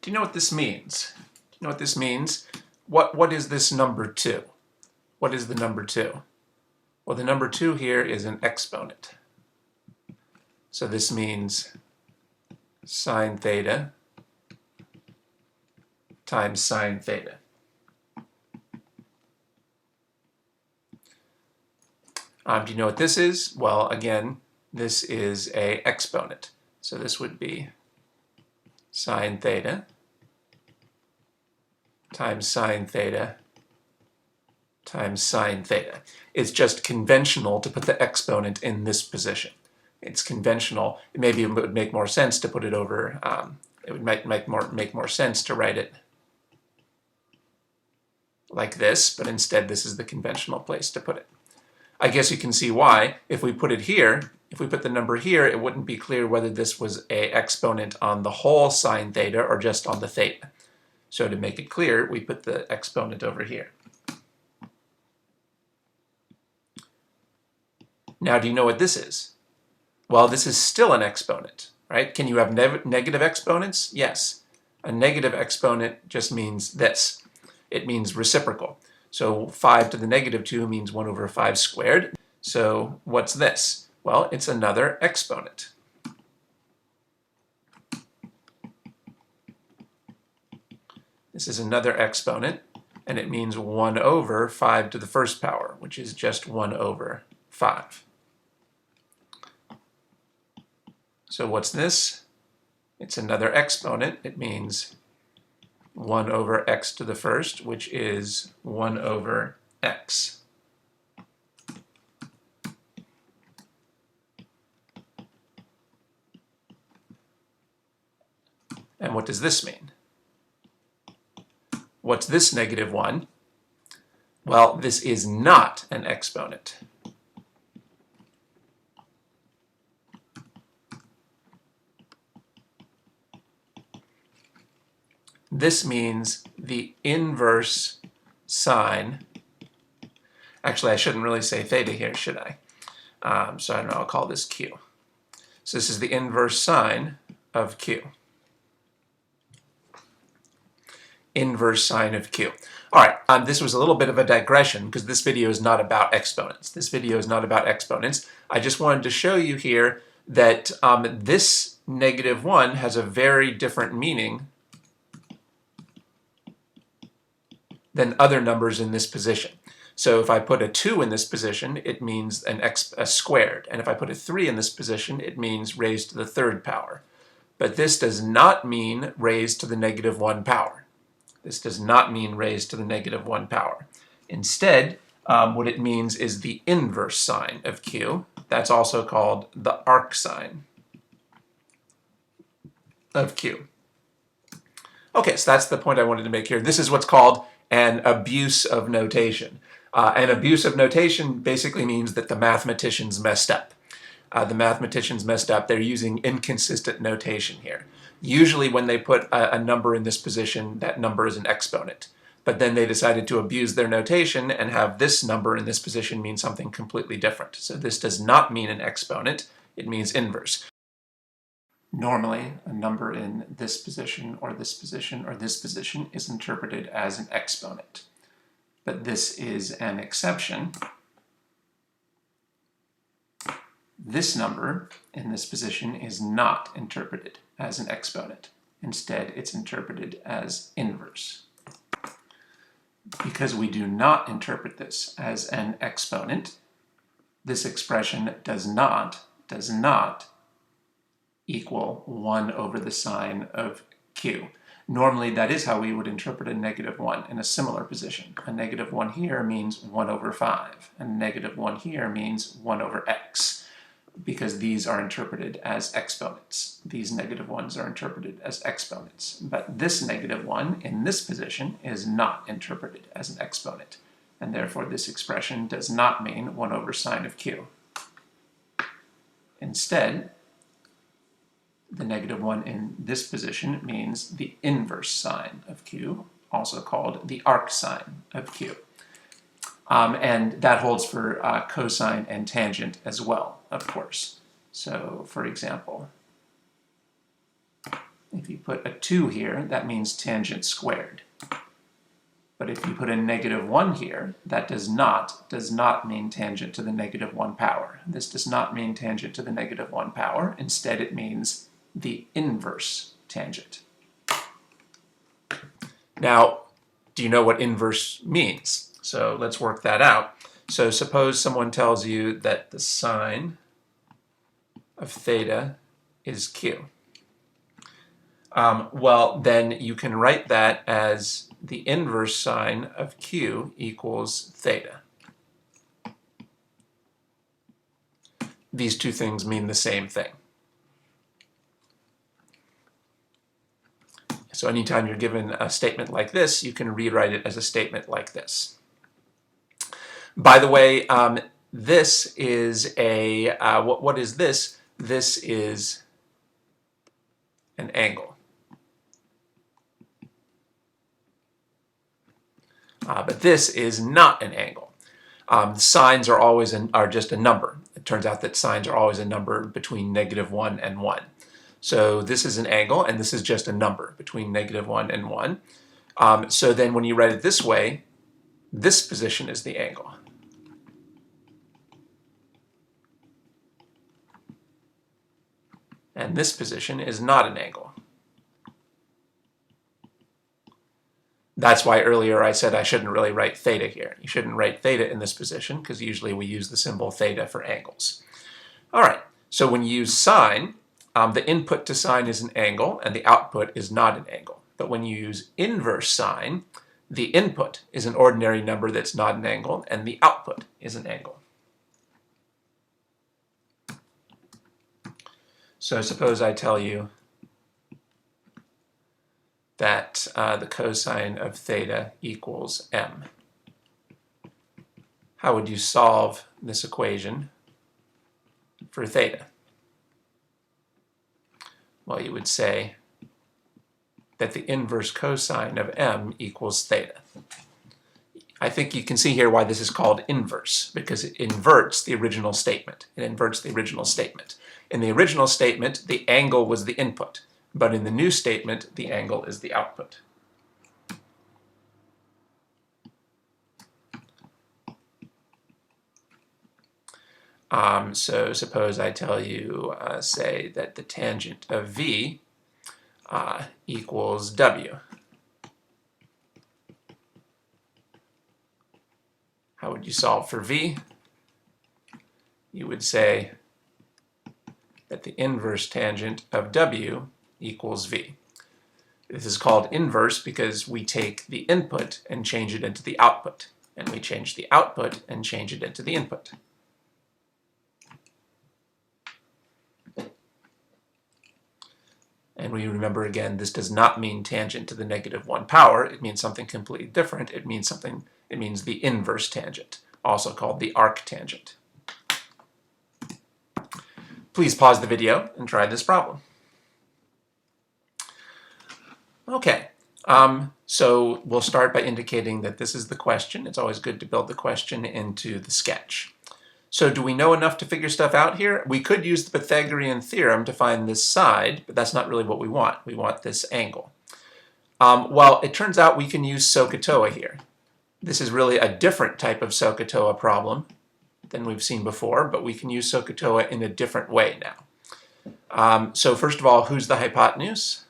Do you know what this means? Do you know what this means? What is this number 2? What is the number 2? Well, the number 2 here is an exponent. So this means sine theta times sine theta. Do you know what this is? Well, again, this is a exponent. So this would be sine theta times sine theta times sine theta. It's just conventional to put the exponent in this position. It's conventional. Maybe it would make more sense to put it over, it would make more sense to write it like this, but instead this is the conventional place to put it. I guess you can see why. If we put it here, if we put the number here, it wouldn't be clear whether this was an exponent on the whole sine theta or just on the theta. So to make it clear, we put the exponent over here. Now, do you know what this is? Well, this is still an exponent, right? Can you have negative exponents? Yes. A negative exponent just means this. It means reciprocal. So 5 to the negative 2 means 1 over 5 squared. So what's this? Well, it's another exponent. This is another exponent, and it means 1 over 5 to the first power, which is just 1 over 5. So what's this? It's another exponent. It means 1 over x to the first, which is 1 over x. And what does this mean? What's this negative 1? Well, this is not an exponent. This means the inverse sine. Actually, I shouldn't really say theta here, should I? So I don't know, I'll call this q. So this is the inverse sine of q. Inverse sine of q. All right, this was a little bit of a digression because this video is not about exponents. This video is not about exponents. I just wanted to show you here that this negative 1 has a very different meaning than other numbers in this position. So if I put a 2 in this position, it means a squared. And if I put a 3 in this position, it means raised to the third power. But this does not mean raised to the negative 1 power. This does not mean raised to the negative 1 power. Instead, what it means is the inverse sine of q. That's also called the arc sine of q. Okay, so that's the point I wanted to make here. This is what's called an abuse of notation. An abuse of notation basically means that the mathematicians messed up. The mathematicians messed up. They're using inconsistent notation here. Usually when they put a number in this position, that number is an exponent. But then they decided to abuse their notation and have this number in this position mean something completely different. So this does not mean an exponent. It means inverse. Normally, a number in this position or this position or this position is interpreted as an exponent. But this is an exception. This number in this position is not interpreted as an exponent. Instead, it's interpreted as inverse. Because we do not interpret this as an exponent, this expression does not equal 1 over the sine of q. Normally, that is how we would interpret a negative 1 in a similar position. A negative 1 here means 1 over 5, and a negative 1 here means 1 over x, because these are interpreted as exponents. These negative 1s are interpreted as exponents. But this negative 1 in this position is not interpreted as an exponent, and therefore this expression does not mean 1 over sine of q. Instead, the negative 1 in this position means the inverse sine of q, also called the arc sine of q. And that holds for cosine and tangent as well, of course. So, for example, if you put a 2 here, that means tangent squared. But if you put a -1 here, that does not mean tangent to the -1 power. This does not mean tangent to the -1 power. Instead, it means the inverse tangent. Now, do you know what inverse means? So let's work that out. So suppose someone tells you that the sine of theta is q. Well, then you can write that as the inverse sine of q equals theta. These two things mean the same thing. So anytime you're given a statement like this, you can rewrite it as a statement like this. By the way, this is a, what is this? This is an angle. But this is not an angle. Sines are always just a number. It turns out that sines are always a number between -1 and 1. So this is an angle, and this is just a number between -1 and 1. So then when you write it this way, this position is the angle. And this position is not an angle. That's why earlier I said I shouldn't really write theta here. You shouldn't write theta in this position because usually we use the symbol theta for angles. All right, so when you use sine, the input to sine is an angle and the output is not an angle. But when you use inverse sine, the input is an ordinary number that's not an angle and the output is an angle. So suppose I tell you that the cosine of theta equals m. How would you solve this equation for theta? Well, you would say that the inverse cosine of m equals theta. I think you can see here why this is called inverse, because it inverts the original statement. It inverts the original statement. In the original statement, the angle was the input. But in the new statement, the angle is the output. So suppose I tell you, say, that the tangent of v equals w. How would you solve for v? You would say that the inverse tangent of w equals v. This is called inverse because we take the input and change it into the output, and we change the output and change it into the input. And we remember again, this does not mean tangent to the -1 power. It means something completely different. It means the inverse tangent, also called the arctangent. Please pause the video and try this problem. Okay, so we'll start by indicating that this is the question. It's always good to build the question into the sketch. So do we know enough to figure stuff out here? We could use the Pythagorean Theorem to find this side, but that's not really what we want. We want this angle. Well, it turns out we can use SOH CAH TOA here. This is really a different type of SOH CAH TOA problem than we've seen before, but we can use SOH CAH TOA in a different way now. So first of all, who's the hypotenuse?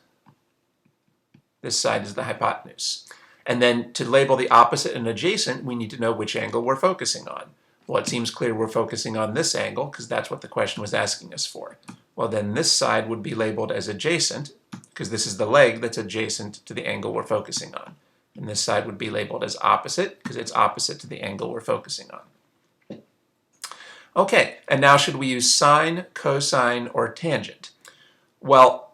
This side is the hypotenuse. And then to label the opposite and adjacent, we need to know which angle we're focusing on. Well, it seems clear we're focusing on this angle because that's what the question was asking us for. Well, then this side would be labeled as adjacent because this is the leg that's adjacent to the angle we're focusing on. And this side would be labeled as opposite because it's opposite to the angle we're focusing on. Okay, and now should we use sine, cosine, or tangent? Well,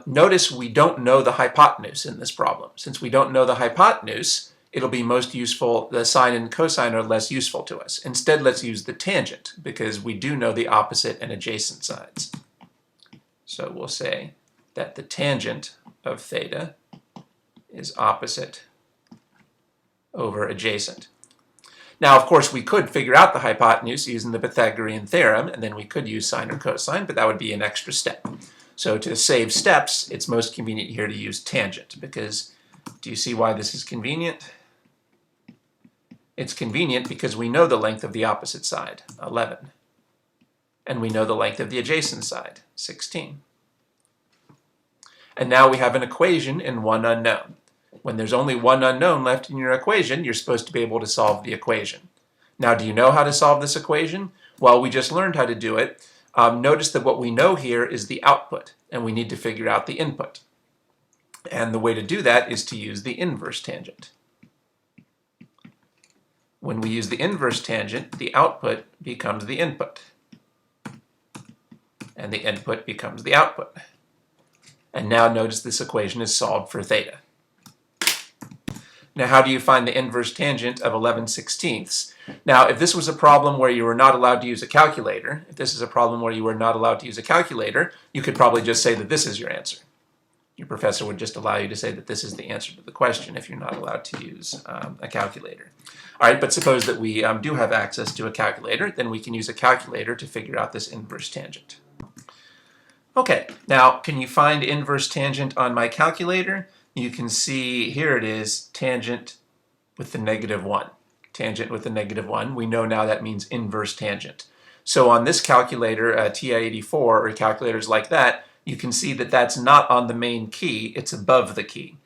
notice we don't know the hypotenuse in this problem. Since we don't know the hypotenuse, it'll be most useful, the sine and cosine are less useful to us. Instead, let's use the tangent, because we do know the opposite and adjacent sides. So we'll say that the tangent of theta is opposite over adjacent. Now, of course, we could figure out the hypotenuse using the Pythagorean theorem, and then we could use sine or cosine, but that would be an extra step. So to save steps, it's most convenient here to use tangent, because do you see why this is convenient? It's convenient because we know the length of the opposite side, 11, and we know the length of the adjacent side, 16. And now we have an equation and one unknown. When there's only one unknown left in your equation, you're supposed to be able to solve the equation. Now, do you know how to solve this equation? Well, we just learned how to do it. Notice that what we know here is the output, and we need to figure out the input. And the way to do that is to use the inverse tangent. When we use the inverse tangent, the output becomes the input, and the input becomes the output. And now notice this equation is solved for theta. Now, how do you find the inverse tangent of 11/16? Now, if this was a problem where you were not allowed to use a calculator, you could probably just say that this is your answer. Your professor would just allow you to say that this is the answer to the question if you're not allowed to use a calculator. All right, but suppose that we do have access to a calculator, then we can use a calculator to figure out this inverse tangent. Okay, now can you find inverse tangent on my calculator? You can see here it is, tangent with the -1. Tangent with the -1. We know now that means inverse tangent. So on this calculator, TI-84 or calculators like that, you can see that that's not on the main key, it's above the key.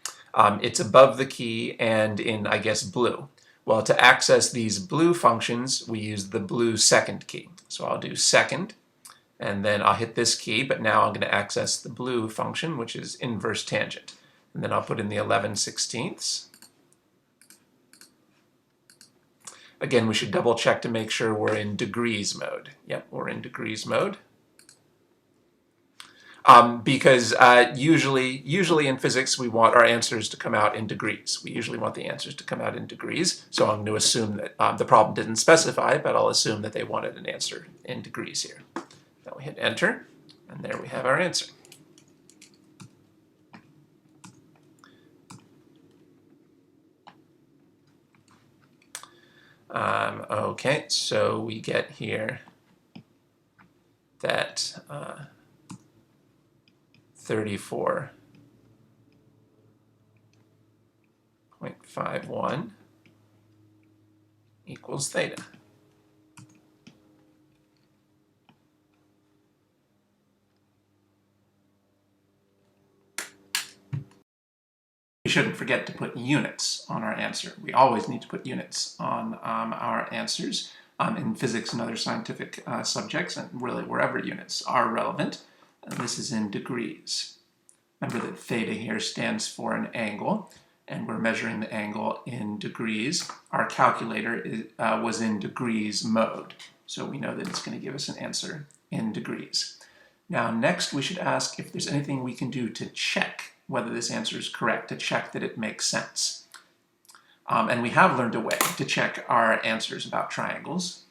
It's above the key and in, I guess, blue. Well, to access these blue functions, we use the blue second key. So I'll do second, and then I'll hit this key, but now I'm going to access the blue function, which is inverse tangent. And then I'll put in the 11/16. Again, we should double check to make sure we're in degrees mode. Yep, we're in degrees mode. Because usually in physics we want our answers to come out in degrees. We usually want the answers to come out in degrees, so I'm going to assume that the problem didn't specify, but I'll assume that they wanted an answer in degrees here. Now we hit enter, and there we have our answer. Okay, so we get here that 34.51 equals theta. We shouldn't forget to put units on our answer. We always need to put units on our answers in physics and other scientific subjects, and really wherever units are relevant. And this is in degrees. Remember that theta here stands for an angle, and we're measuring the angle in degrees. Our calculator was in degrees mode, so we know that it's going to give us an answer in degrees. Now next we should ask if there's anything we can do to check whether this answer is correct, to check that it makes sense. And we have learned a way to check our answers about triangles.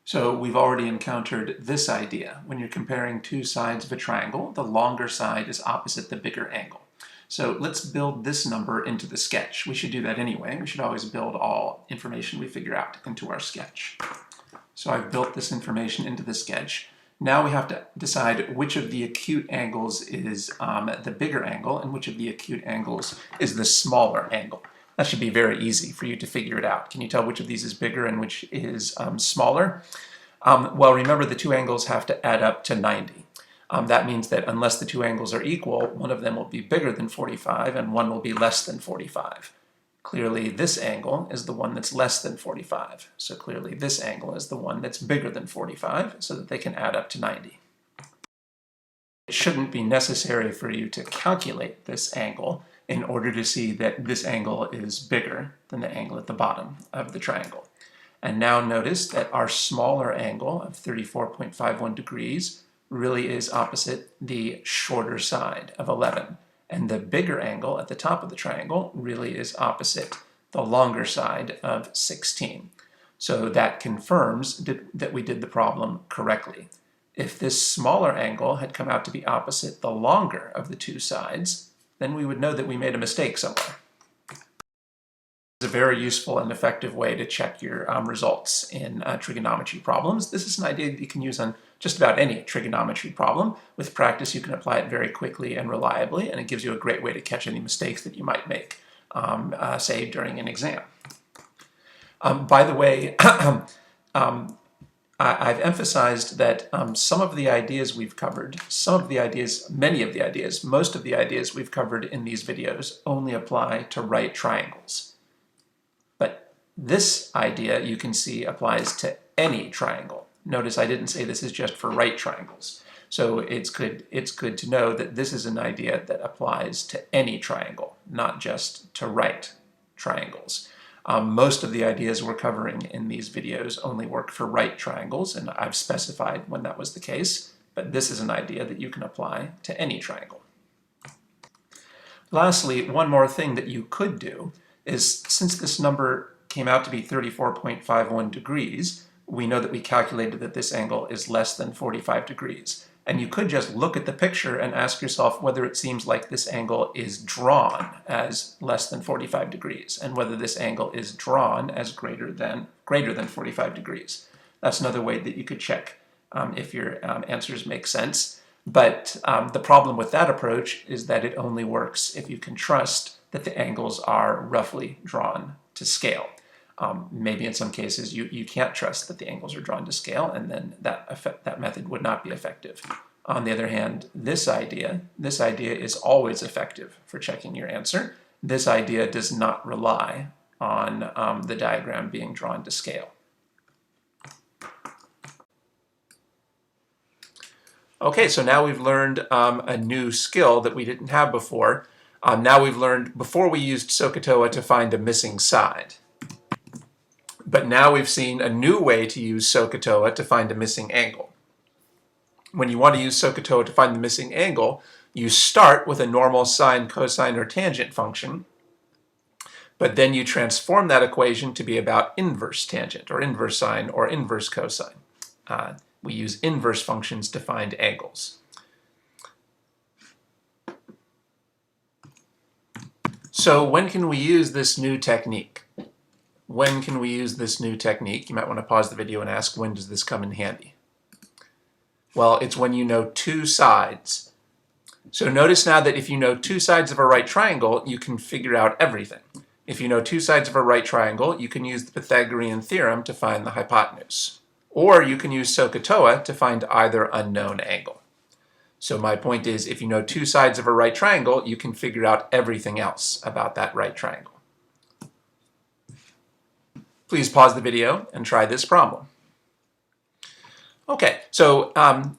So we've already encountered this idea. When you're comparing two sides of a triangle, the longer side is opposite the bigger angle. So let's build this number into the sketch. We should do that anyway. We should always build all information we figure out into our sketch. So I've built this information into the sketch. Now we have to decide which of the acute angles is the bigger angle and which of the acute angles is the smaller angle. That should be very easy for you to figure it out. Can you tell which of these is bigger and which is smaller? Well, remember the two angles have to add up to 90. That means that unless the two angles are equal, one of them will be bigger than 45 and one will be less than 45. Clearly this angle is the one that's less than 45. So clearly this angle is the one that's bigger than 45 so that they can add up to 90. It shouldn't be necessary for you to calculate this angle in order to see that this angle is bigger than the angle at the bottom of the triangle. And now notice that our smaller angle of 34.51 degrees really is opposite the shorter side of 11. And the bigger angle at the top of the triangle really is opposite the longer side of 16. So that confirms that we did the problem correctly. If this smaller angle had come out to be opposite the longer of the two sides, then we would know that we made a mistake somewhere. It's a very useful and effective way to check your results in trigonometry problems. This is an idea that you can use on just about any trigonometry problem. With practice, you can apply it very quickly and reliably, and it gives you a great way to catch any mistakes that you might make, say, during an exam. By the way, I've emphasized that some of the ideas we've covered, many of the ideas, most of the ideas we've covered in these videos only apply to right triangles. But this idea, you can see, applies to any triangle. Notice I didn't say this is just for right triangles. So it's good to know that this is an idea that applies to any triangle, not just to right triangles. Most of the ideas we're covering in these videos only work for right triangles, and I've specified when that was the case, but this is an idea that you can apply to any triangle. Lastly, one more thing that you could do is, since this number came out to be 34.51 degrees, we know that we calculated that this angle is less than 45 degrees. And you could just look at the picture and ask yourself whether it seems like this angle is drawn as less than 45 degrees, and whether this angle is drawn as greater than 45 degrees. That's another way that you could check if your answers make sense. But the problem with that approach is that it only works if you can trust that the angles are roughly drawn to scale. Maybe in some cases you can't trust that the angles are drawn to scale, and then that method would not be effective. On the other hand, this idea is always effective for checking your answer. This idea does not rely on the diagram being drawn to scale. Okay, so now we've learned a new skill that we didn't have before. Now we've learned, before we used SOH CAH TOA to find a missing side. But now we've seen a new way to use SOH CAH TOA to find a missing angle. When you want to use SOH CAH TOA to find the missing angle, you start with a normal sine, cosine, or tangent function, but then you transform that equation to be about inverse tangent, or inverse sine, or inverse cosine. We use inverse functions to find angles. So when can we use this new technique? When can we use this new technique? You might want to pause the video and ask, when does this come in handy? Well, it's when you know two sides. So notice now that if you know two sides of a right triangle, you can figure out everything. If you know two sides of a right triangle, you can use the Pythagorean Theorem to find the hypotenuse. Or you can use SOH CAH TOA to find either unknown angle. So my point is, if you know two sides of a right triangle, you can figure out everything else about that right triangle. Please pause the video and try this problem. Okay, so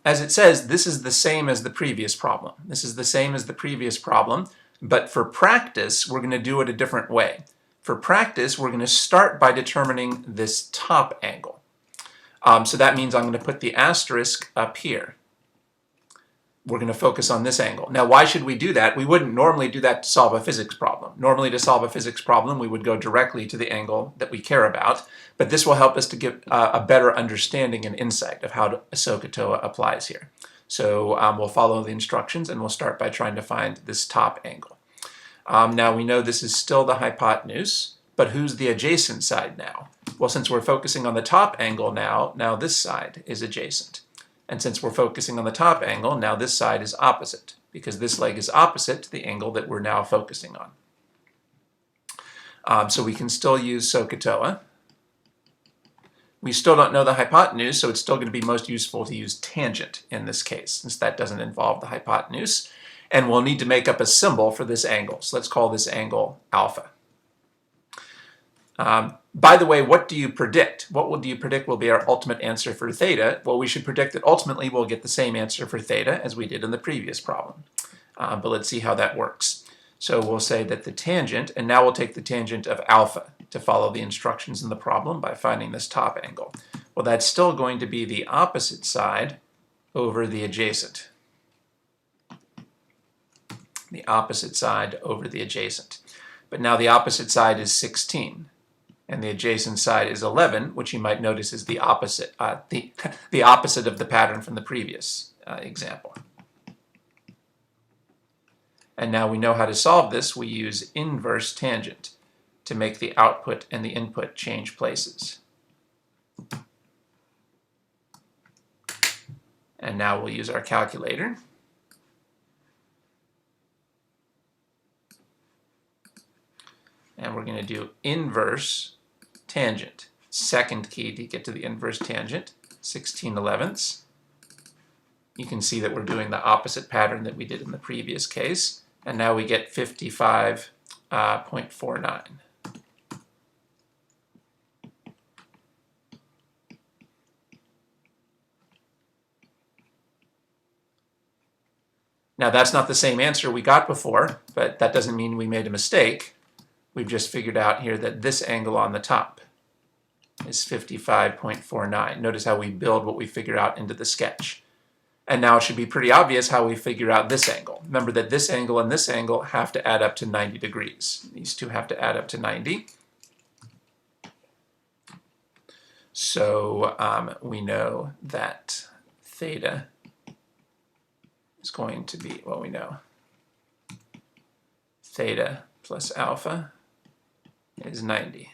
as it says, this is the same as the previous problem. This is the same as the previous problem, but for practice, we're going to do it a different way. For practice, we're going to start by determining this top angle. So that means I'm going to put the asterisk up here. We're going to focus on this angle. Now, why should we do that? We wouldn't normally do that to solve a physics problem. Normally, to solve a physics problem, we would go directly to the angle that we care about, but this will help us to get a better understanding and insight of how SOH CAH TOA applies here. So we'll follow the instructions, and we'll start by trying to find this top angle. Now, we know this is still the hypotenuse, but who's the adjacent side now? Well, since we're focusing on the top angle now this side is adjacent. And since we're focusing on the top angle, now this side is opposite, because this leg is opposite to the angle that we're now focusing on. So we can still use SOH CAH TOA. We still don't know the hypotenuse, so it's still going to be most useful to use tangent in this case, since that doesn't involve the hypotenuse. And we'll need to make up a symbol for this angle. So let's call this angle alpha. By the way, what do you predict? What do you predict will be our ultimate answer for theta? Well, we should predict that ultimately we'll get the same answer for theta as we did in the previous problem. But let's see how that works. So we'll say that the tangent, and now we'll take the tangent of alpha to follow the instructions in the problem by finding this top angle. Well, that's still going to be the opposite side over the adjacent. The opposite side over the adjacent. But now the opposite side is 16. And the adjacent side is 11, which you might notice is the opposite, the opposite of the pattern from the previous example. And now we know how to solve this. We use inverse tangent to make the output and the input change places. And now we'll use our calculator. And we're going to do inverse tangent. Second key to get to the inverse tangent, 16/11. You can see that we're doing the opposite pattern that we did in the previous case. And now we get 55.49. Now that's not the same answer we got before, but that doesn't mean we made a mistake. We've just figured out here that this angle on the top is 55.49. Notice how we build what we figure out into the sketch. And now it should be pretty obvious how we figure out this angle. Remember that this angle and this angle have to add up to 90 degrees. These two have to add up to 90. So we know that theta is going to be, well, we know theta plus alpha is 90.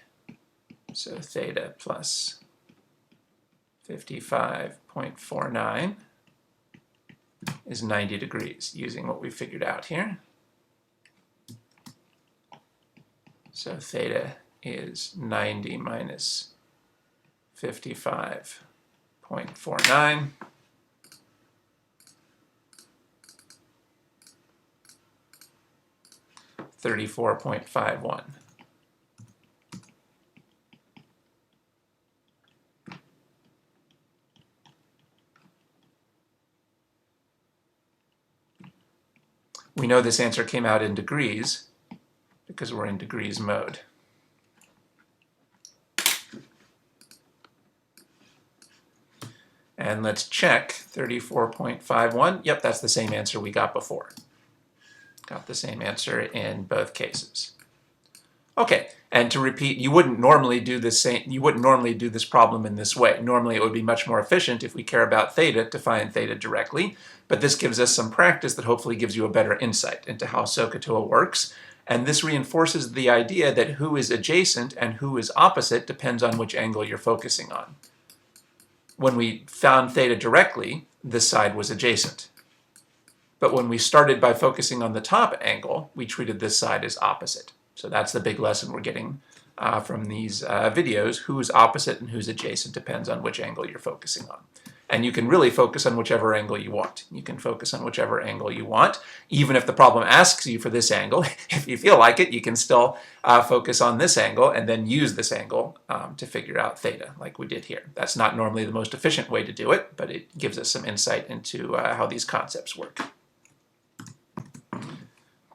So theta plus 55.49 is 90 degrees, using what we figured out here. So theta is 90 minus 55.49. $34.51. We know this answer came out in degrees because we're in degrees mode. And let's check 34.51. Yep, that's the same answer we got before. Got the same answer in both cases. Okay, and to repeat, you wouldn't normally do this problem in this way. Normally it would be much more efficient if we care about theta to find theta directly, but this gives us some practice that hopefully gives you a better insight into how SOH-CAH works. And this reinforces the idea that who is adjacent and who is opposite depends on which angle you're focusing on. When we found theta directly, this side was adjacent. But when we started by focusing on the top angle, we treated this side as opposite. So that's the big lesson we're getting from these videos. Who's opposite and who's adjacent depends on which angle you're focusing on. And you can really focus on whichever angle you want. You can focus on whichever angle you want. Even if the problem asks you for this angle, if you feel like it, you can still focus on this angle and then use this angle to figure out theta, like we did here. That's not normally the most efficient way to do it, but it gives us some insight into how these concepts work.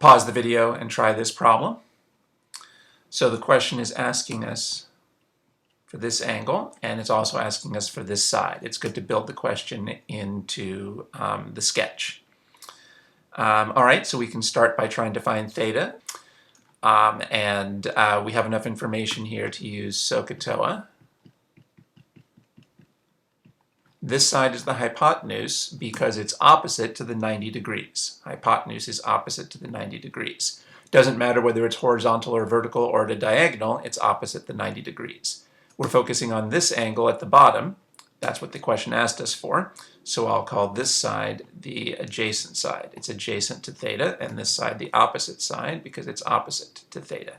Pause the video and try this problem. So the question is asking us for this angle, and it's also asking us for this side. It's good to build the question into the sketch. All right, so we can start by trying to find theta. We have enough information here to use SOH CAH TOA. This side is the hypotenuse because it's opposite to the 90 degrees. Hypotenuse is opposite to the 90 degrees. Doesn't matter whether it's horizontal or vertical or at a diagonal, it's opposite the 90 degrees. We're focusing on this angle at the bottom. That's what the question asked us for. So I'll call this side the adjacent side. It's adjacent to theta, and this side the opposite side because it's opposite to theta.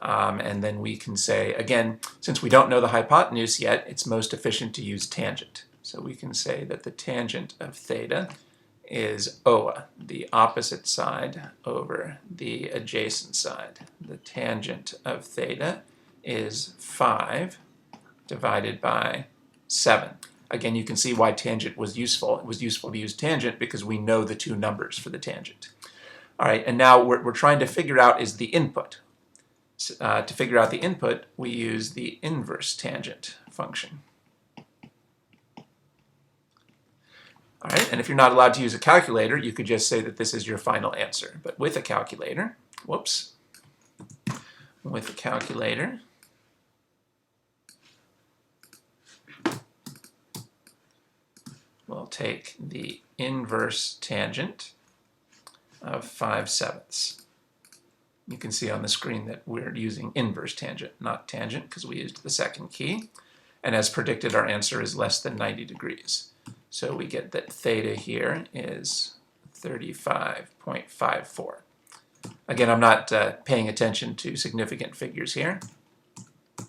And then we can say, again, since we don't know the hypotenuse yet, it's most efficient to use tangent. So we can say that the tangent of theta is OA, the opposite side over the adjacent side. The tangent of theta is 5 divided by 7. Again, you can see why tangent was useful. It was useful to use tangent because we know the two numbers for the tangent. All right, and now we're trying to figure out is the input. To figure out the input, we use the inverse tangent function. All right, and if you're not allowed to use a calculator, you could just say that this is your final answer. But with a calculator, with a calculator, we'll take the inverse tangent of 5/7. You can see on the screen that we're using inverse tangent, not tangent, because we used the second key. And as predicted, our answer is less than 90 degrees. So we get that theta here is 35.54. Again, I'm not paying attention to significant figures here. I'm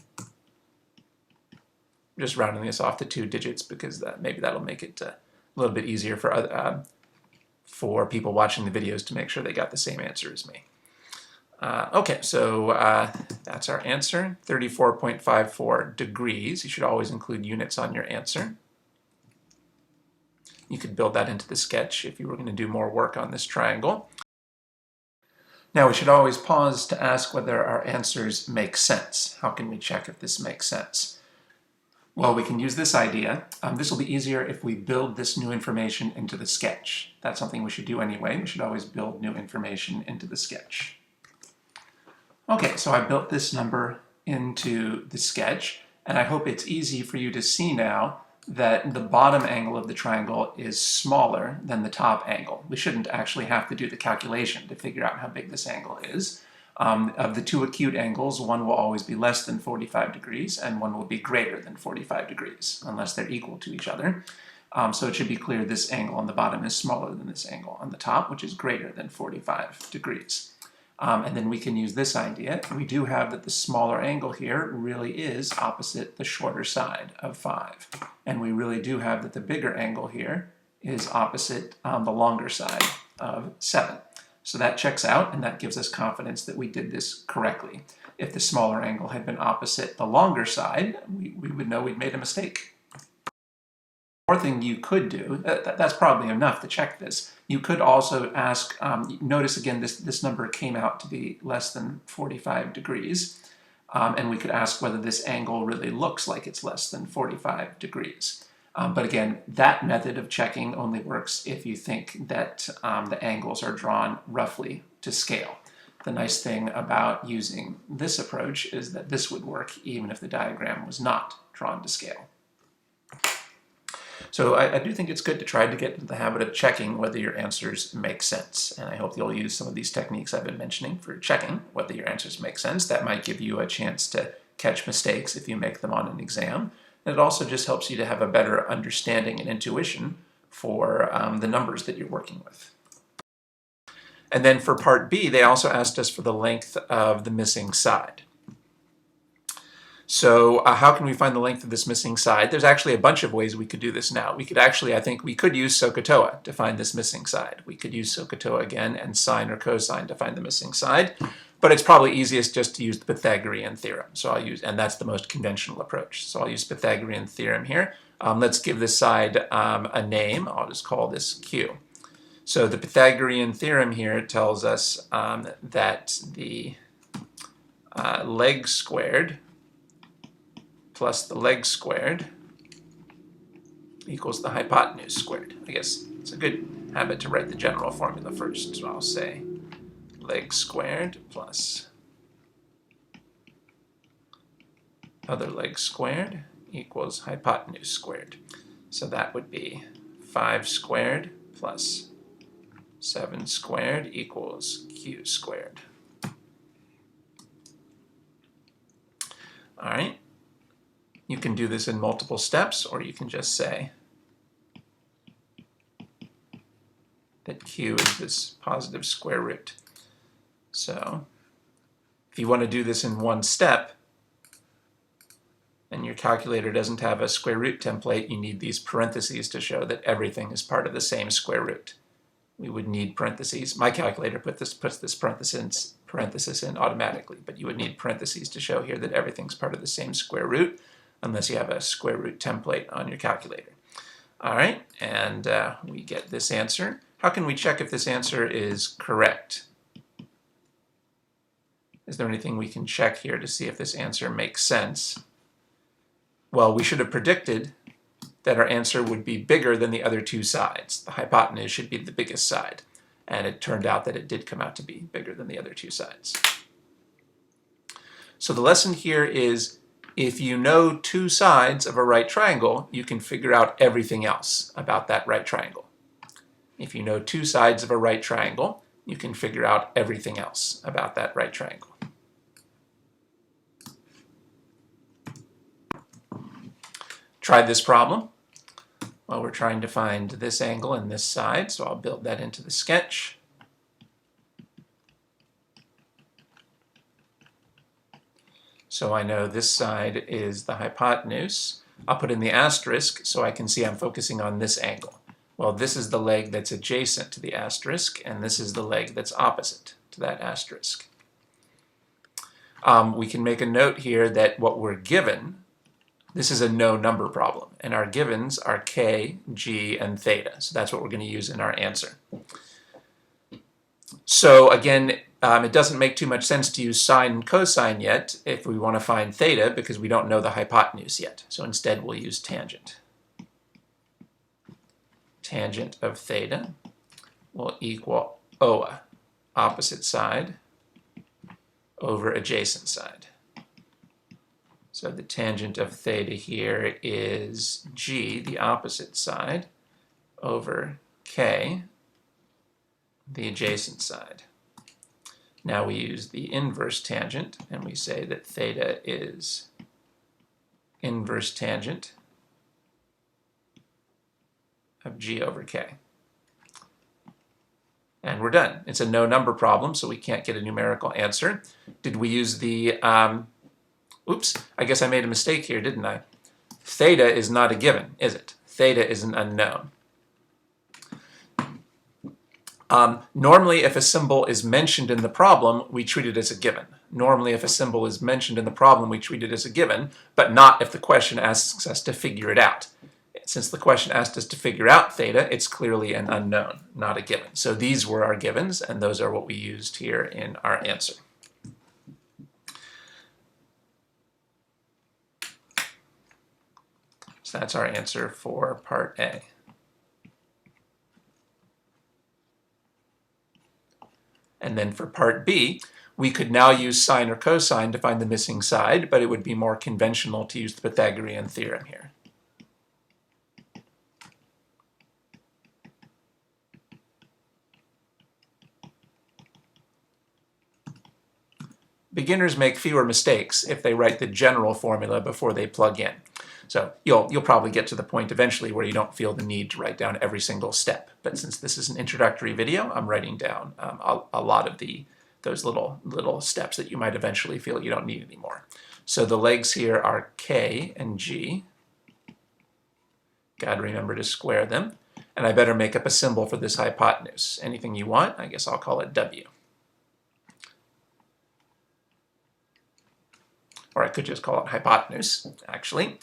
just rounding this off to 2 digits because maybe that'll make it a little bit easier for people watching the videos to make sure they got the same answer as me. Okay, so that's our answer, 34.54 degrees. You should always include units on your answer. You could build that into the sketch if you were going to do more work on this triangle. Now we should always pause to ask whether our answers make sense. How can we check if this makes sense? Well, we can use this idea. This will be easier if we build this new information into the sketch. That's something we should do anyway. We should always build new information into the sketch. Okay, so I built this number into the sketch, and I hope it's easy for you to see now that the bottom angle of the triangle is smaller than the top angle. We shouldn't actually have to do the calculation to figure out how big this angle is. Of the two acute angles, one will always be less than 45 degrees and one will be greater than 45 degrees, unless they're equal to each other. So it should be clear this angle on the bottom is smaller than this angle on the top, which is greater than 45 degrees. And then we can use this idea. We do have that the smaller angle here really is opposite the shorter side of 5. And we really do have that the bigger angle here is opposite the longer side of 7. So that checks out, and that gives us confidence that we did this correctly. If the smaller angle had been opposite the longer side, we would know we'd made a mistake. One thing you could do, that's probably enough to check this. You could also ask, notice again this number came out to be less than 45 degrees, and we could ask whether this angle really looks like it's less than 45 degrees. But again, that method of checking only works if you think that the angles are drawn roughly to scale. The nice thing about using this approach is that this would work even if the diagram was not drawn to scale. So I do think it's good to try to get into the habit of checking whether your answers make sense. And I hope you'll use some of these techniques I've been mentioning for checking whether your answers make sense. That might give you a chance to catch mistakes if you make them on an exam. And it also just helps you to have a better understanding and intuition for the numbers that you're working with. And then for part B, they also asked us for the length of the missing side. So how can we find the length of this missing side? There's actually a bunch of ways we could do this now. We could actually, I think we could use SOH CAH TOA to find this missing side. We could use SOH CAH TOA again and sine or cosine to find the missing side. But it's probably easiest just to use the Pythagorean Theorem. So I'll use, and that's the most conventional approach. So I'll use Pythagorean Theorem here. Let's give this side a name. I'll just call this Q. So the Pythagorean Theorem here tells us that the leg squared plus the leg squared equals the hypotenuse squared. I guess it's a good habit to write the general formula first. So I'll say leg squared plus other leg squared equals hypotenuse squared. So that would be 5 squared plus 7 squared equals q squared. All right. You can do this in multiple steps, or you can just say that q is this positive square root. So if you want to do this in one step, and your calculator doesn't have a square root template, you need these parentheses to show that everything is part of the same square root. We would need parentheses. My calculator puts this parenthesis in automatically, but you would need parentheses to show here that everything's part of the same square root, unless you have a square root template on your calculator. All right, and we get this answer. How can we check if this answer is correct? Is there anything we can check here to see if this answer makes sense? Well, we should have predicted that our answer would be bigger than the other two sides. The hypotenuse should be the biggest side, and it turned out that it did come out to be bigger than the other two sides. So the lesson here is, if you know two sides of a right triangle, you can figure out everything else about that right triangle. If you know two sides of a right triangle, you can figure out everything else about that right triangle. Try this problem. Well, we're trying to find this angle and this side, so I'll build that into the sketch. So I know this side is the hypotenuse. I'll put in the asterisk so I can see I'm focusing on this angle. Well, this is the leg that's adjacent to the asterisk, and this is the leg that's opposite to that asterisk. We can make a note here that what we're given, this is a no number problem, and our givens are k, g, and theta. So that's what we're going to use in our answer. So again, it doesn't make too much sense to use sine and cosine yet if we want to find theta because we don't know the hypotenuse yet. So instead we'll use tangent. Tangent of theta will equal OA, opposite side, over adjacent side. So the tangent of theta here is g, the opposite side, over k, the adjacent side. Now we use the inverse tangent, and we say that theta is inverse tangent of g over k. And we're done. It's a no number problem, so we can't get a numerical answer. Did we use the, oops, I guess I made a mistake here, didn't I? Theta is not a given, is it? Theta is an unknown. Normally, if a symbol is mentioned in the problem, we treat it as a given. Normally, if a symbol is mentioned in the problem, we treat it as a given, but not if the question asks us to figure it out. Since the question asked us to figure out theta, it's clearly an unknown, not a given. So these were our givens, and those are what we used here in our answer. So that's our answer for part A. And then for part B, we could now use sine or cosine to find the missing side, but it would be more conventional to use the Pythagorean theorem here. Beginners make fewer mistakes if they write the general formula before they plug in. So you'll probably get to the point eventually where you don't feel the need to write down every single step. But since this is an introductory video, I'm writing down a lot of those little steps that you might eventually feel you don't need anymore. So the legs here are k and g. Got to remember to square them. And I better make up a symbol for this hypotenuse. Anything you want, I guess I'll call it w. Or I could just call it hypotenuse, actually.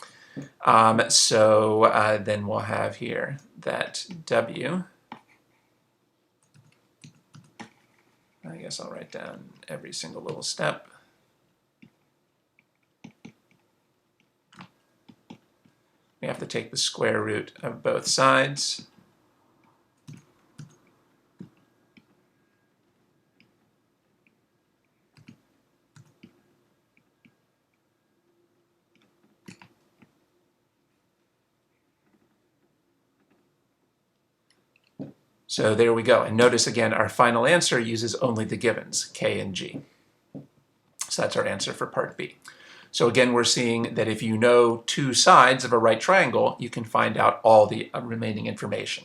Then we'll have here that w, I guess I'll write down every single little step. We have to take the square root of both sides. So there we go. And notice again, our final answer uses only the givens, k and g. So that's our answer for part B. So again, we're seeing that if you know two sides of a right triangle, you can find out all the remaining information.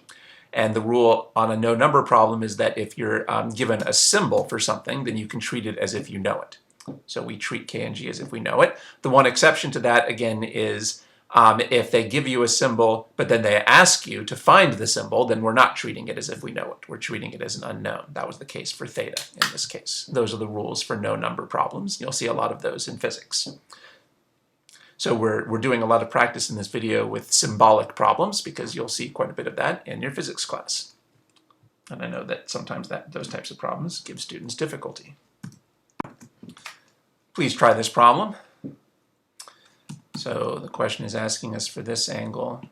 And the rule on a no number problem is that if you're given a symbol for something, then you can treat it as if you know it. So we treat k and g as if we know it. The one exception to that, again, is if they give you a symbol, but then they ask you to find the symbol, then we're not treating it as if we know it. We're treating it as an unknown. That was the case for theta in this case. Those are the rules for no number problems. You'll see a lot of those in physics. So we're doing a lot of practice in this video with symbolic problems because you'll see quite a bit of that in your physics class. And I know that sometimes those types of problems give students difficulty. Please try this problem. So the question is asking us for this angle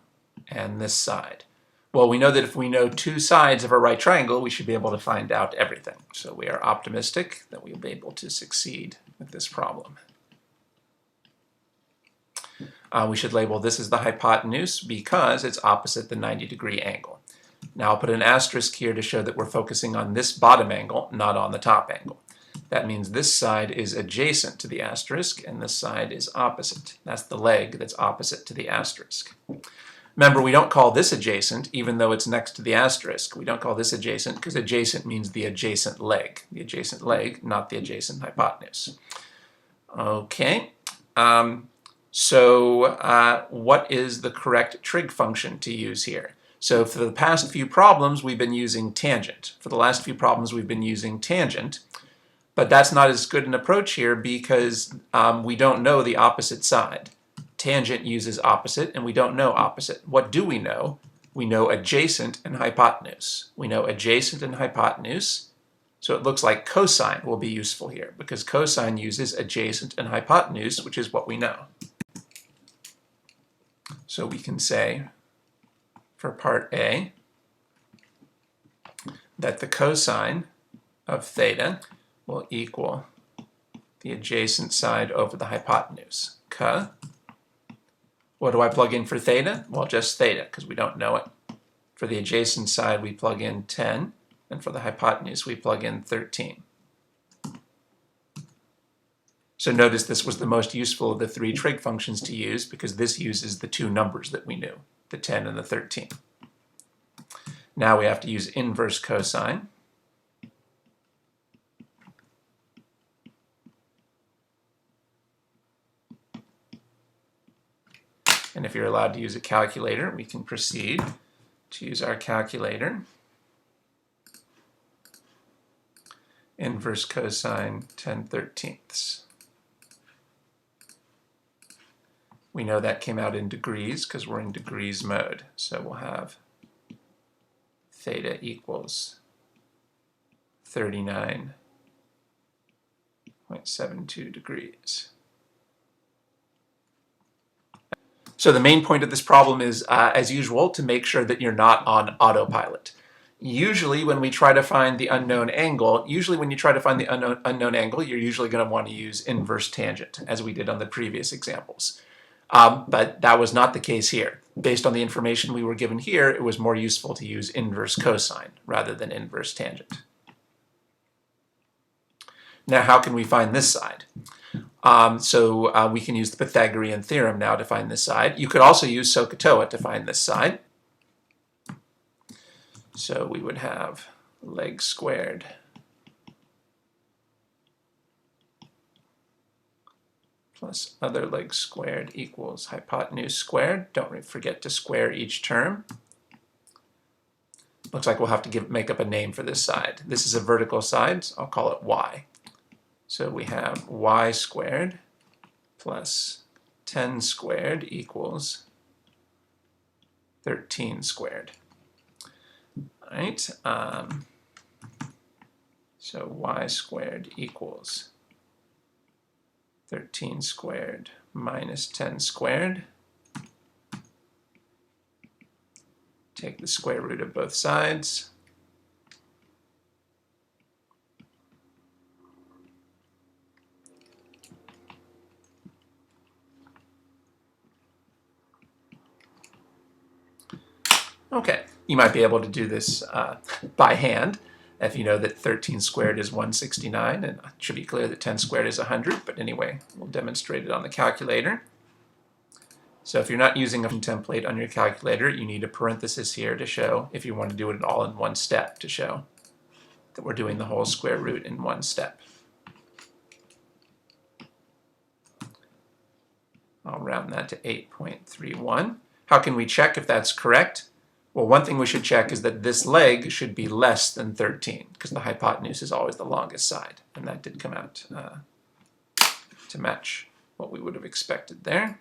and this side. Well, we know that if we know two sides of a right triangle, we should be able to find out everything. So we are optimistic that we'll be able to succeed with this problem. We should label this as the hypotenuse because it's opposite the 90-degree angle. Now I'll put an asterisk here to show that we're focusing on this bottom angle, not on the top angle. That means this side is adjacent to the asterisk and this side is opposite. That's the leg that's opposite to the asterisk. Remember, we don't call this adjacent, even though it's next to the asterisk. We don't call this adjacent because adjacent means the adjacent leg. The adjacent leg, not the adjacent hypotenuse. Okay, what is the correct trig function to use here? So for the past few problems, we've been using tangent. For the last few problems, we've been using tangent. But that's not as good an approach here because we don't know the opposite side. Tangent uses opposite, and we don't know opposite. What do we know? We know adjacent and hypotenuse. We know adjacent and hypotenuse, so it looks like cosine will be useful here because cosine uses adjacent and hypotenuse, which is what we know. So we can say for part A that the cosine of theta will equal the adjacent side over the hypotenuse. What do I plug in for theta? Well, just theta, because we don't know it. For the adjacent side, we plug in 10, and for the hypotenuse, we plug in 13. So notice this was the most useful of the three trig functions to use because this uses the two numbers that we knew, the 10 and the 13. Now we have to use inverse cosine. And if you're allowed to use a calculator, we can proceed to use our calculator. Inverse cosine 10/13. We know that came out in degrees because we're in degrees mode. So we'll have theta equals 39.72 degrees. So the main point of this problem is, as usual, to make sure that you're not on autopilot. Usually when we try to find the unknown angle, you're usually going to want to use inverse tangent, as we did on the previous examples. But that was not the case here. Based on the information we were given here, it was more useful to use inverse cosine rather than inverse tangent. Now, how can we find this side? We can use the Pythagorean Theorem now to find this side. You could also use SOH CAH TOA to find this side. So we would have leg squared plus other leg squared equals hypotenuse squared. Don't forget to square each term. Looks like we'll have to make up a name for this side. This is a vertical side, so I'll call it y. So we have y squared plus 10 squared equals 13 squared. All right, so y squared equals 13 squared minus 10 squared. Take the square root of both sides. Okay, you might be able to do this by hand if you know that 13 squared is 169, and it should be clear that 10 squared is 100, but anyway, we'll demonstrate it on the calculator. So if you're not using a template on your calculator, you need a parenthesis here to show, if you want to do it all in one step, to show that we're doing the whole square root in one step. I'll round that to 8.31. How can we check if that's correct? Well, one thing we should check is that this leg should be less than 13, because the hypotenuse is always the longest side, and that did come out to match what we would have expected there.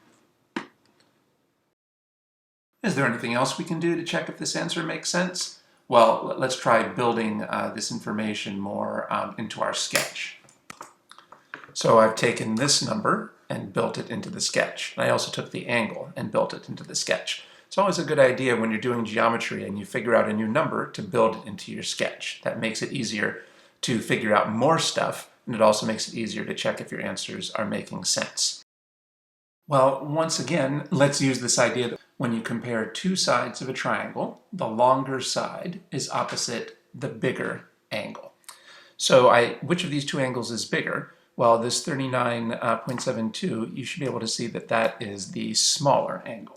Is there anything else we can do to check if this answer makes sense? Well, let's try building this information more into our sketch. So I've taken this number and built it into the sketch. I also took the angle and built it into the sketch. It's always a good idea when you're doing geometry and you figure out a new number to build it into your sketch. That makes it easier to figure out more stuff, and it also makes it easier to check if your answers are making sense. Well, once again, let's use this idea that when you compare two sides of a triangle, the longer side is opposite the bigger angle. So which of these two angles is bigger? Well, this 39.72, you should be able to see that that is the smaller angle.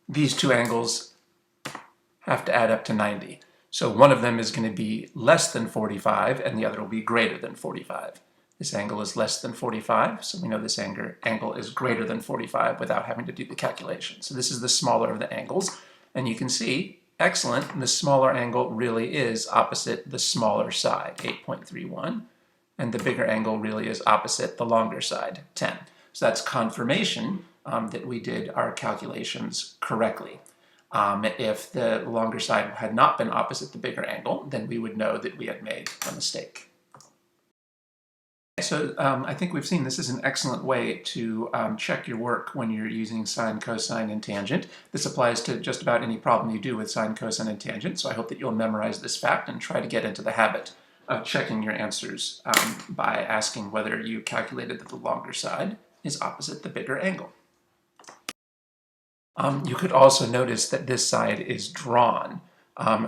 these two angles have to add up to 90. So one of them is going to be less than 45 and the other will be greater than 45. This angle is less than 45, so we know this angle is greater than 45 without having to do the calculation. So this is the smaller of the angles, and you can see, excellent, the smaller angle really is opposite the smaller side, 8.31, and the bigger angle really is opposite the longer side, 10. So that's confirmation that we did our calculations correctly. If the longer side had not been opposite the bigger angle, then we would know that we had made a mistake. So I think we've seen this is an excellent way to check your work when you're using sine, cosine, and tangent. This applies to just about any problem you do with sine, cosine, and tangent, so I hope that you'll memorize this fact and try to get into the habit of checking your answers by asking whether you calculated that the longer side is opposite the bigger angle. You could also notice that this side is drawn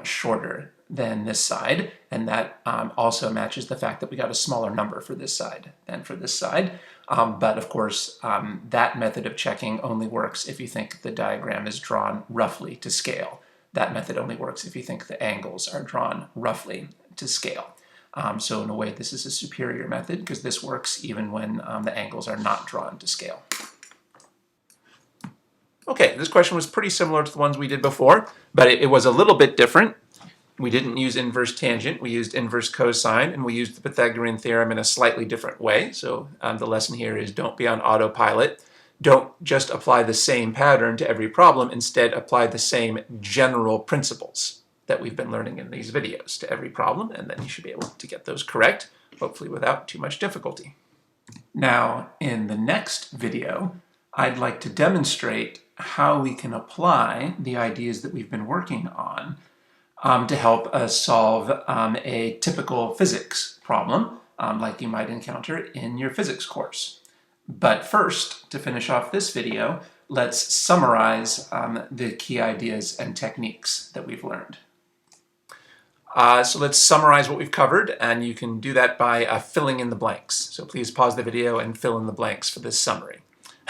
shorter than this side, and that also matches the fact that we got a smaller number for this side than for this side. But of course, that method of checking only works if you think the diagram is drawn roughly to scale. That method only works if you think the angles are drawn roughly to scale. So in a way, this is a superior method because this works even when the angles are not drawn to scale. Okay, this question was pretty similar to the ones we did before, but it was a little bit different. We didn't use inverse tangent, we used inverse cosine, and we used the Pythagorean theorem in a slightly different way. So the lesson here is don't be on autopilot. Don't just apply the same pattern to every problem, instead apply the same general principles that we've been learning in these videos to every problem, and then you should be able to get those correct, hopefully without too much difficulty. Now, in the next video, I'd like to demonstrate how we can apply the ideas that we've been working on to help us solve a typical physics problem like you might encounter in your physics course. But first, to finish off this video, let's summarize the key ideas and techniques that we've learned. So let's summarize what we've covered, and you can do that by filling in the blanks. So please pause the video and fill in the blanks for this summary.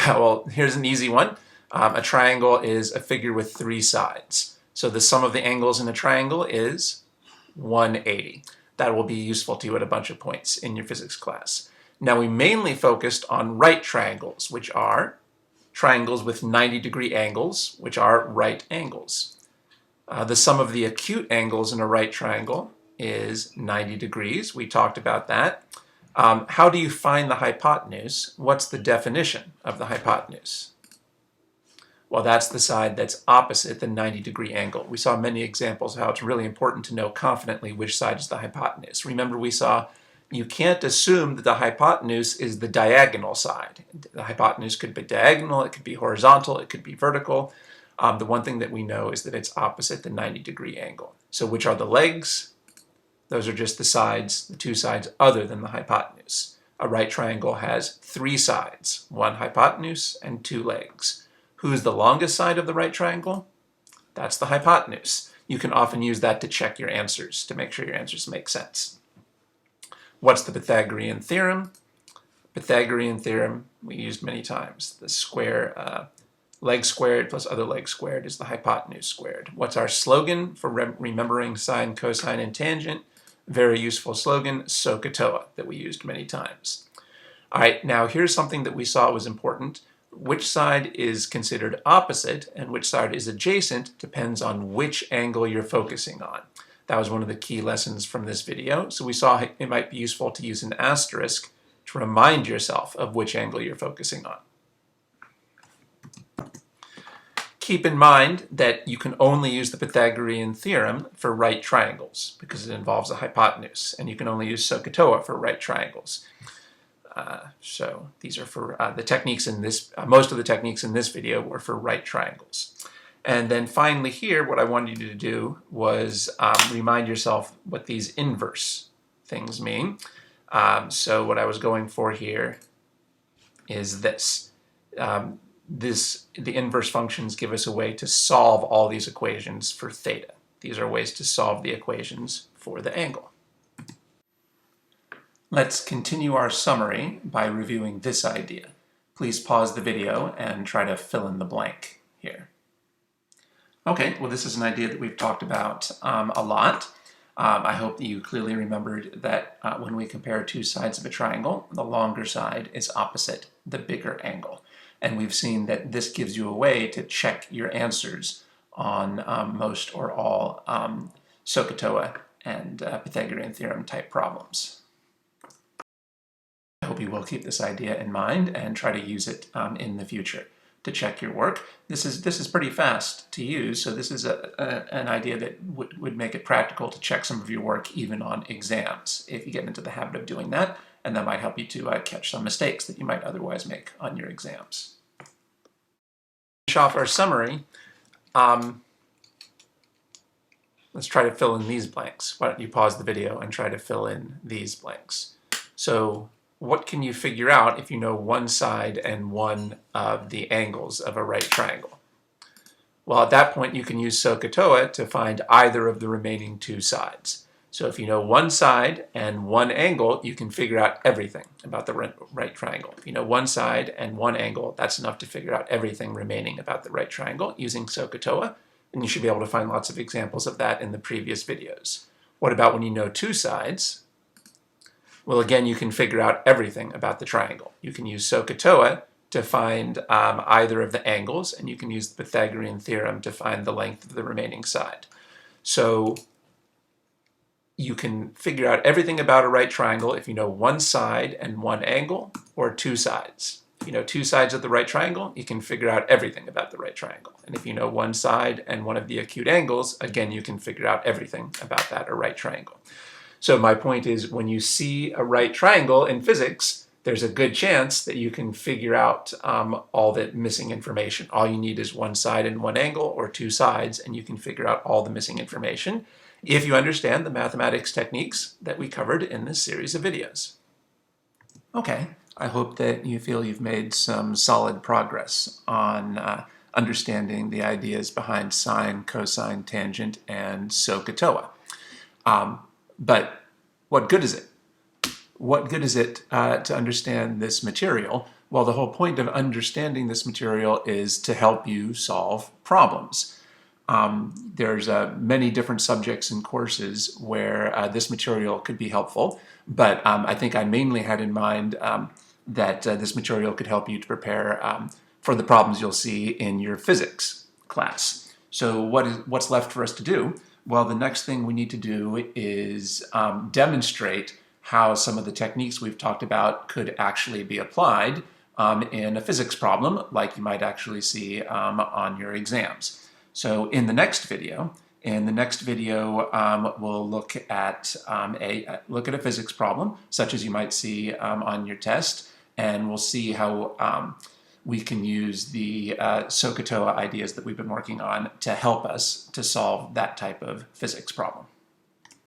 Well, here's an easy one. A triangle is a figure with 3 sides. So the sum of the angles in a triangle is 180. That will be useful to you at a bunch of points in your physics class. Now we mainly focused on right triangles, which are triangles with 90-degree angles, which are right angles. The sum of the acute angles in a right triangle is 90 degrees. We talked about that. How do you find the hypotenuse? What's the definition of the hypotenuse? Well, that's the side that's opposite the 90-degree angle. We saw many examples of how it's really important to know confidently which side is the hypotenuse. Remember, we saw you can't assume that the hypotenuse is the diagonal side. The hypotenuse could be diagonal, it could be horizontal, it could be vertical. The one thing that we know is that it's opposite the 90-degree angle. So which are the legs? Those are just the sides, the 2 sides other than the hypotenuse. A right triangle has 3 sides, 1 hypotenuse and 2 legs. Who's the longest side of the right triangle? That's the hypotenuse. You can often use that to check your answers, to make sure your answers make sense. What's the Pythagorean theorem? Pythagorean theorem we used many times. The square, leg squared plus other leg squared is the hypotenuse squared. What's our slogan for remembering sine, cosine, and tangent? Very useful slogan, SOH CAH TOA, that we used many times. All right, now here's something that we saw was important. Which side is considered opposite and which side is adjacent depends on which angle you're focusing on. That was one of the key lessons from this video. So we saw it might be useful to use an asterisk to remind yourself of which angle you're focusing on. Keep in mind that you can only use the Pythagorean theorem for right triangles because it involves a hypotenuse, and you can only use SOH CAH TOA for right triangles. So these are for the techniques in this, most of the techniques in this video were for right triangles. And then finally here, what I wanted you to do was remind yourself what these inverse things mean. So what I was going for here is this. The inverse functions give us a way to solve all these equations for theta. These are ways to solve the equations for the angle. Let's continue our summary by reviewing this idea. Please pause the video and try to fill in the blank here. Okay, well, this is an idea that we've talked about a lot. I hope that you clearly remembered that when we compare two sides of a triangle, the longer side is opposite the bigger angle. And we've seen that this gives you a way to check your answers on most or all SOH CAH TOA and Pythagorean Theorem type problems. I hope you will keep this idea in mind and try to use it in the future to check your work. This is pretty fast to use, so this is an idea that would make it practical to check some of your work even on exams if you get into the habit of doing that, and that might help you to catch some mistakes that you might otherwise make on your exams. To finish off our summary, let's try to fill in these blanks. Why don't you pause the video and try to fill in these blanks. So what can you figure out if you know one side and one of the angles of a right triangle? Well, at that point, you can use SOH CAH TOA to find either of the remaining two sides. So if you know one side and one angle, you can figure out everything about the right triangle. If you know one side and one angle, that's enough to figure out everything remaining about the right triangle using SOH CAH TOA, and you should be able to find lots of examples of that in the previous videos. What about when you know two sides? Well, again, you can figure out everything about the triangle. You can use SOH CAH TOA to find either of the angles, and you can use the Pythagorean Theorem to find the length of the remaining side. So you can figure out everything about a right triangle if you know one side and one angle, or two sides. If you know two sides of the right triangle, you can figure out everything about the right triangle. And if you know one side and one of the acute angles, again, you can figure out everything about that right triangle. So my point is, when you see a right triangle in physics, there's a good chance that you can figure out all the missing information. All you need is one side and one angle, or two sides, and you can figure out all the missing information if you understand the mathematics techniques that we covered in this series of videos. Okay, I hope that you feel you've made some solid progress on understanding the ideas behind sine, cosine, tangent, and SOH CAH TOA. But what good is it? What good is it to understand this material? Well, the whole point of understanding this material is to help you solve problems. There's many different subjects and courses where this material could be helpful, but I think I mainly had in mind that this material could help you to prepare for the problems you'll see in your physics class. So what's left for us to do? Well, the next thing we need to do is demonstrate how some of the techniques we've talked about could actually be applied in a physics problem, like you might actually see on your exams. So in the next video, we'll look at a physics problem, such as you might see on your test, and we'll see how we can use the SOH CAH TOA ideas that we've been working on to help us to solve that type of physics problem.